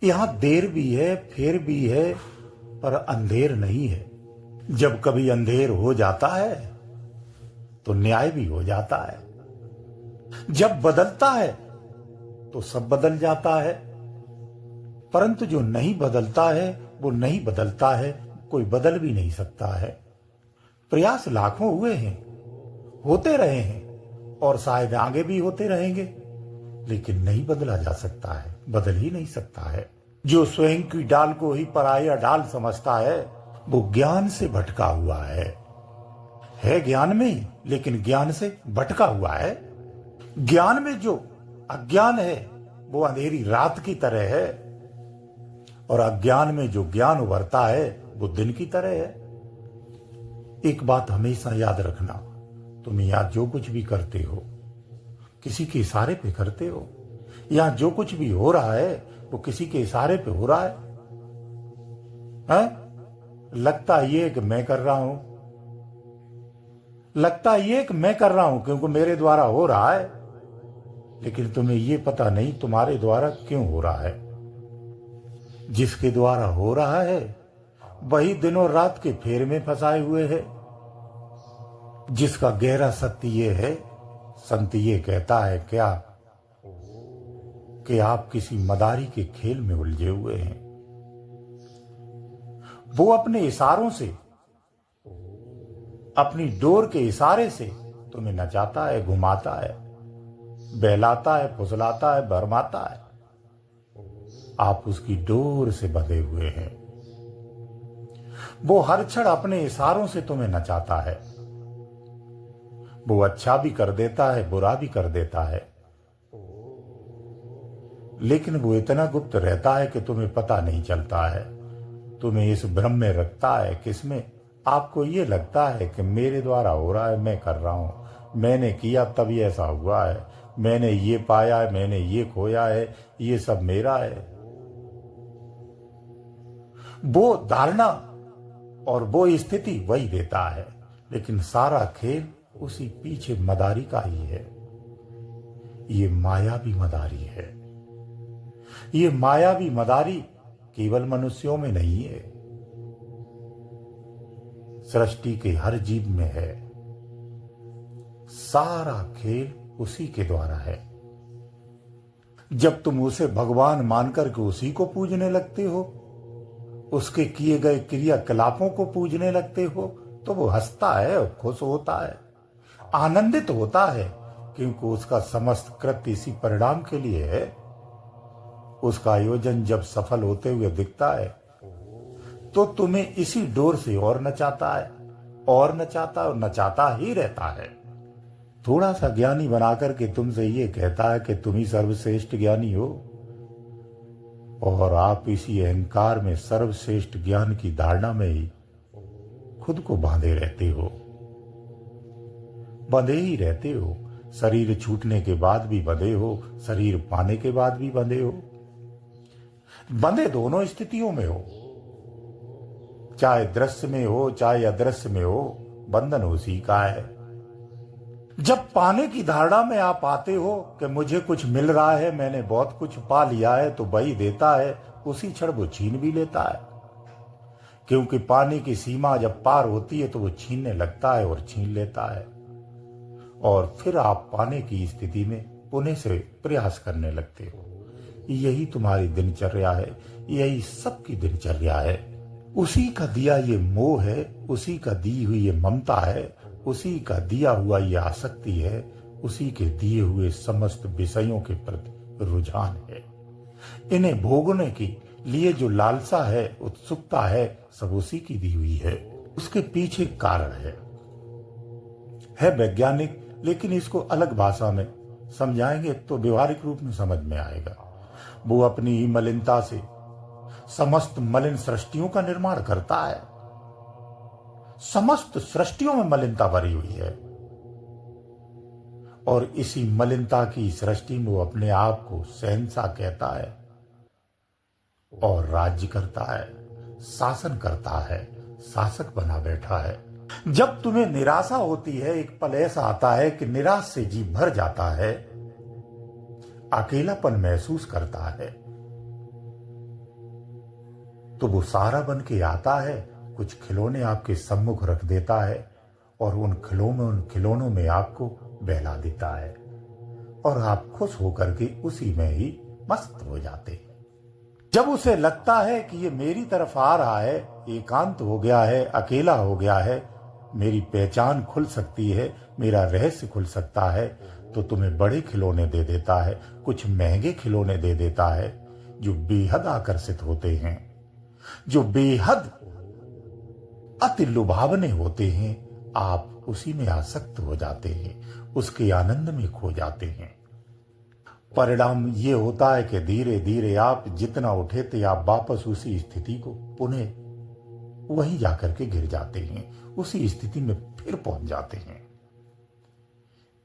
यहां देर भी है, फेर भी है, पर अंधेर नहीं है। जब कभी अंधेर हो जाता है तो न्याय भी हो जाता है। जब बदलता है तो सब बदल जाता है, परंतु जो नहीं बदलता है वो नहीं बदलता है, कोई बदल भी नहीं सकता है। प्रयास लाखों हुए हैं, होते रहे हैं और शायद आगे भी होते रहेंगे, लेकिन नहीं बदला जा सकता है, बदल ही नहीं सकता है। जो स्वयं की डाल को ही पराया डाल समझता है वो ज्ञान से भटका हुआ है ज्ञान में ही, लेकिन ज्ञान से भटका हुआ है। ज्ञान में जो अज्ञान है वो अंधेरी रात की तरह है, और अज्ञान में जो ज्ञान उभरता है वो दिन की तरह है। एक बात हमेशा याद रखना, तुम यहां जो कुछ भी करते हो किसी के इशारे पे करते हो। यहां जो कुछ भी हो रहा है वो किसी के इशारे पे हो रहा है? लगता ये कि मैं कर रहा हूं, लगता ये कि मैं कर रहा हूं क्योंकि मेरे द्वारा हो रहा है, लेकिन तुम्हें ये पता नहीं तुम्हारे द्वारा क्यों हो रहा है। जिसके द्वारा हो रहा है वही दिनों रात के फेर में फंसाए हुए है। जिसका गहरा सत्य ये है, संत ये कहता है क्या कि आप किसी मदारी के खेल में उलझे हुए हैं। वो अपने इशारों से, अपनी डोर के इशारे से तुम्हें नचाता है, घुमाता है, बहलाता है, फुसलाता है, भरमाता है। आप उसकी डोर से बंधे हुए हैं। वो हर क्षण अपने इशारों से तुम्हें नचाता है। वो अच्छा भी कर देता है, बुरा भी कर देता है, लेकिन वो इतना गुप्त रहता है कि तुम्हें पता नहीं चलता है। तुम्हें इस भ्रम में रखता है, किसमें? आपको ये लगता है कि मेरे द्वारा हो रहा है, मैं कर रहा हूं, मैंने किया तभी ऐसा हुआ है, मैंने ये पाया है, मैंने ये खोया है, ये सब मेरा है। वो धारणा और वो स्थिति वही देता है, लेकिन सारा खेल उसी पीछे मदारी का ही है। ये मायावी मदारी है। ये मायावी मदारी केवल मनुष्यों में नहीं है, सृष्टि के हर जीव में है। सारा खेल उसी के द्वारा है। जब तुम उसे भगवान मानकर के उसी को पूजने लगते हो, उसके किए गए क्रियाकलापों को पूजने लगते हो, तो वो हंसता है, खुश होता है, आनंदित होता है, क्योंकि उसका समस्त कृत्य इसी परिणाम के लिए है। उसका आयोजन जब सफल होते हुए दिखता है तो तुम्हें इसी डोर से और नचाता है, और नचाता और नचाता ही रहता है। थोड़ा सा ज्ञानी बनाकर के तुमसे ये कहता है कि तुम ही सर्वश्रेष्ठ ज्ञानी हो, और आप इसी अहंकार में सर्वश्रेष्ठ ज्ञान की धारणा में ही खुद को बांधे रहते हो, बंधे ही रहते हो। शरीर छूटने के बाद भी बंधे हो, शरीर पाने के बाद भी बंधे हो। बंधे दोनों स्थितियों में हो, चाहे दृश्य में हो चाहे अदृश्य में हो, बंधन उसी का है। जब पाने की धारणा में आप आते हो कि मुझे कुछ मिल रहा है, मैंने बहुत कुछ पा लिया है, तो वही देता है, उसी क्षण वो छीन भी लेता है। क्योंकि पाने की सीमा जब पार होती है तो वो छीनने लगता है और छीन लेता है, और फिर आप पाने की स्थिति में पुनः से प्रयास करने लगते हो। यही तुम्हारी दिनचर्या है, यही सबकी दिनचर्या है। उसी का दिया ये मोह है, उसी का दी हुई ये ममता है, उसी का दिया हुआ ये आसक्ति है, उसी के दिए हुए समस्त विषयों के प्रति रुझान है। इन्हें भोगने के लिए जो लालसा है, उत्सुकता है, सब उसी की दी हुई है। उसके पीछे कारण है वैज्ञानिक, लेकिन इसको अलग भाषा में समझाएंगे तो व्यवहारिक रूप में समझ में आएगा। वो अपनी ही मलिनता से समस्त मलिन सृष्टियों का निर्माण करता है। समस्त सृष्टियों में मलिनता भरी हुई है, और इसी मलिनता की सृष्टि में वो अपने आप को शहंशाह कहता है और राज्य करता है, शासन करता है, शासक बना बैठा है। जब तुम्हें निराशा होती है, एक पल ऐसा आता है कि निराश से जी भर जाता है, अकेलापन महसूस करता है, तो वो सारा बन के आता है, कुछ खिलौने आपके सम्मुख रख देता है और उन खिलौनों में आपको बहला देता है और आप खुश होकर के उसी में ही मस्त हो जाते हैं। जब उसे लगता है कि ये मेरी तरफ आ रहा है, एकांत हो गया है, अकेला हो गया है, मेरी पहचान खुल सकती है, मेरा रहस्य खुल सकता है, तो तुम्हें बड़े खिलौने दे देता है, कुछ महंगे खिलौने दे देता है जो बेहद आकर्षित होते हैं, जो बेहद अति लुभावने होते हैं। आप उसी में आसक्त हो जाते हैं, उसके आनंद में खो जाते हैं। परिणाम ये होता है कि धीरे धीरे आप जितना उठे थे, आप वापस उसी स्थिति को पुनः वहीं जाकर के गिर जाते हैं, उसी स्थिति में फिर पहुंच जाते हैं।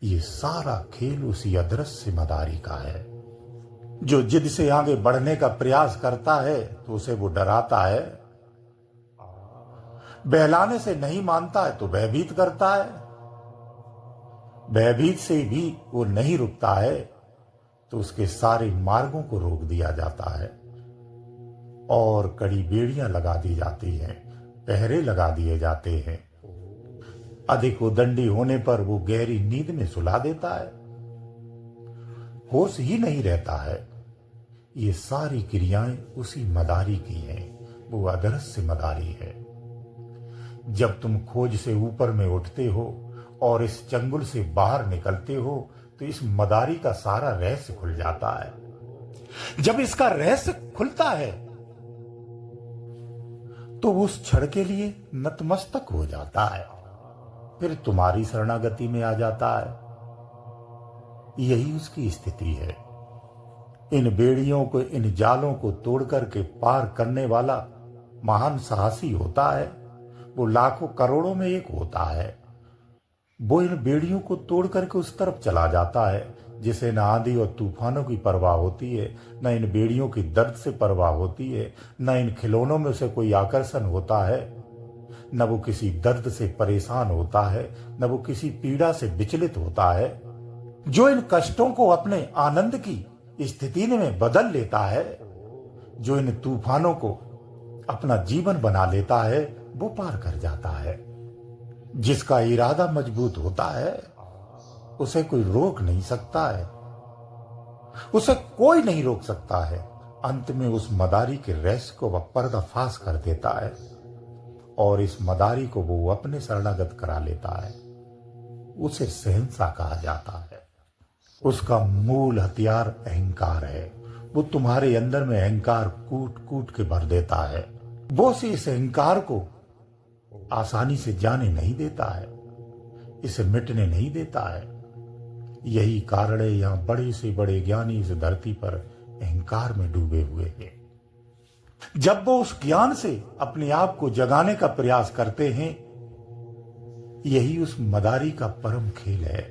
ये सारा खेल उसी अदृश्य मदारी का है, जो जिद से आगे बढ़ने का प्रयास करता है तो उसे वो डराता है, बहलाने से नहीं मानता है तो भयभीत करता है, भयभीत से भी वो नहीं रुकता है तो उसके सारे मार्गों को रोक दिया जाता है और कड़ी बेड़ियां लगा दी जाती हैं, पहरे लगा दिए जाते हैं। अधिक उदंडी होने पर वो गहरी नींद में सुला देता है, होश ही नहीं रहता है। ये सारी क्रियाएं उसी मदारी की हैं, वो अदृश्य मदारी है। जब तुम खोज से ऊपर में उठते हो और इस चंगुल से बाहर निकलते हो तो इस मदारी का सारा रहस्य खुल जाता है। जब इसका रहस्य खुलता है तो उस क्षण के लिए नतमस्तक हो जाता है, फिर तुम्हारी शरणागति में आ जाता है। यही उसकी स्थिति है। इन बेड़ियों को, इन जालों को तोड़ करके पार करने वाला महान साहसी होता है, वो लाखों करोड़ों में एक होता है। वो इन बेड़ियों को तोड़ करके उस तरफ चला जाता है जिसे न आंधी और तूफानों की परवाह होती है, न इन बेड़ियों की दर्द से परवाह होती है, न इन खिलौनों में से कोई आकर्षण होता है, न वो किसी दर्द से परेशान होता है, न वो किसी पीड़ा से विचलित होता है। जो इन कष्टों को अपने आनंद की स्थिति में बदल लेता है, जो इन तूफानों को अपना जीवन बना लेता है, वो पार कर जाता है। जिसका इरादा मजबूत होता है उसे कोई रोक नहीं सकता है, उसे कोई नहीं रोक सकता है। अंत में उस मदारी के रहस्य को वह पर्दाफाश कर देता है और इस मदारी को वो अपने शरणागत करा लेता है। उसे शहंशाह कहा जाता है। उसका मूल हथियार अहंकार है। वो तुम्हारे अंदर में अहंकार कूट कूट के भर देता है। वो इस अहंकार को आसानी से जाने नहीं देता है, इसे मिटने नहीं देता है। यही कारण है यहां बड़े से बड़े ज्ञानी इस धरती पर अहंकार में डूबे हुए हैं। जब वो उस ज्ञान से अपने आप को जगाने का प्रयास करते हैं, यही उस मदारी का परम खेल है।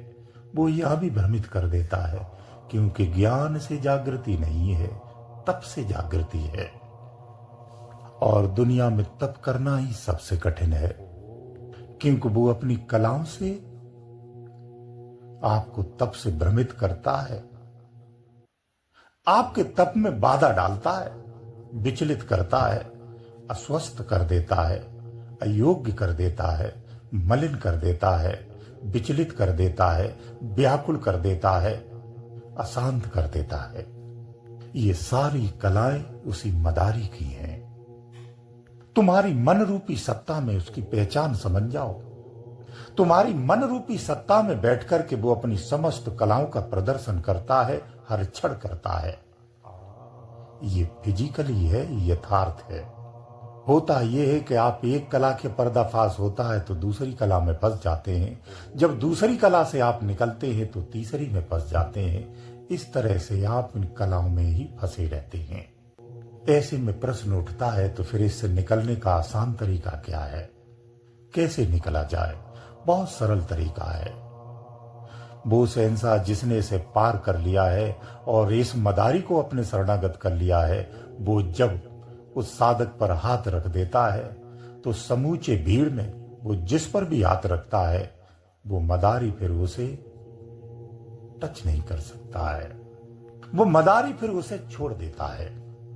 वो यह भी भ्रमित कर देता है, क्योंकि ज्ञान से जागृति नहीं है, तप से जागृति है। और दुनिया में तप करना ही सबसे कठिन है, क्योंकि वो अपनी कलाओं से आपको तप से भ्रमित करता है, आपके तप में बाधा डालता है, विचलित करता है, अस्वस्थ कर देता है, अयोग्य कर देता है, मलिन कर देता है, विचलित कर देता है, व्याकुल कर देता है, अशांत कर देता है। ये सारी कलाएं उसी मदारी की हैं। तुम्हारी मन रूपी सत्ता में उसकी पहचान समझ जाओ। तुम्हारी मन रूपी सत्ता में बैठकर के वो अपनी समस्त कलाओं का प्रदर्शन करता है, हर क्षण करता है। ये फिजिकली है, यथार्थ है। होता यह है कि आप एक कला के पर्दाफाश होता है तो दूसरी कला में फंस जाते हैं, जब दूसरी कला से आप निकलते हैं तो तीसरी में फंस जाते हैं। इस तरह से आप इन कलाओं में ही फंसे रहते हैं। ऐसे में प्रश्न उठता है, तो फिर इससे निकलने का आसान तरीका क्या है? कैसे निकला जाए? बहुत सरल तरीका है। वो शहंशाह जिसने इसे पार कर लिया है और इस मदारी को अपने शरणागत कर लिया है, वो जब उस साधक पर हाथ रख देता है तो समूचे भीड़ में वो जिस पर भी हाथ रखता है, वो मदारी फिर उसे टच नहीं कर सकता है। वो मदारी फिर उसे छोड़ देता है,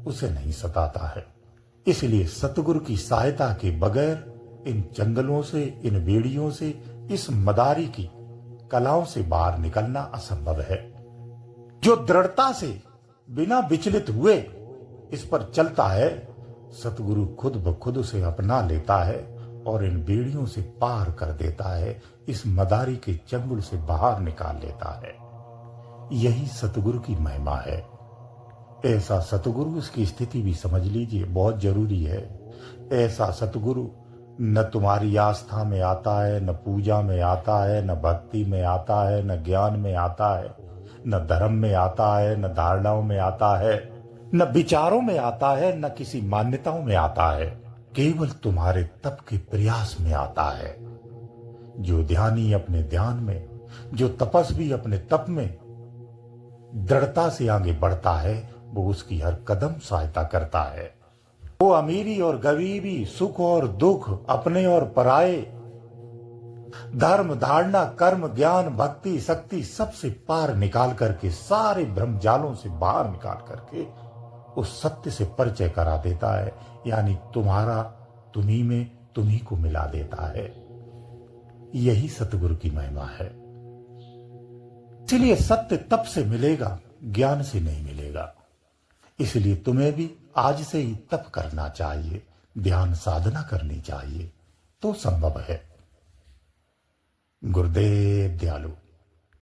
उसे नहीं सताता है। इसलिए सतगुरु की सहायता के बगैर इन जंगलों से, इन बेड़ियों से, इस मदारी की कलाओं से बाहर निकलना असंभव है। जो दृढ़ता से बिना विचलित हुए इस पर चलता है, सतगुरु खुद ब खुद उसे अपना लेता है और इन बेड़ियों से पार कर देता है, इस मदारी के चंगुल से बाहर निकाल लेता है। यही सतगुरु की महिमा है। ऐसा सतगुरु, इसकी स्थिति भी समझ लीजिए, बहुत जरूरी है। ऐसा सतगुरु न तुम्हारी आस्था में आता है, न पूजा में आता है, न भक्ति में आता है, न ज्ञान में आता है, न धर्म में आता है, न धारणाओं में आता है, न विचारों में आता है, न किसी मान्यताओं में आता है। केवल तुम्हारे तप के प्रयास में आता है। जो ध्यानी अपने ध्यान में, जो तपस्वी अपने तप में दृढ़ता से आगे बढ़ता है, वो उसकी हर कदम सहायता करता है। वो अमीरी और गरीबी, सुख और दुख, अपने और पराये, धर्म, धारणा, कर्म, ज्ञान, भक्ति, शक्ति सबसे पार निकाल करके, सारे भ्रमजालों से बाहर निकाल करके उस सत्य से परिचय करा देता है। यानी तुम्हारा तुम्ही में तुम्ही को मिला देता है। यही सतगुरु की महिमा है। इसलिए सत्य तप से मिलेगा, ज्ञान से नहीं मिलेगा। इसलिए तुम्हें भी आज से ही तप करना चाहिए, ध्यान साधना करनी चाहिए, तो संभव है। गुरुदेव दयालु।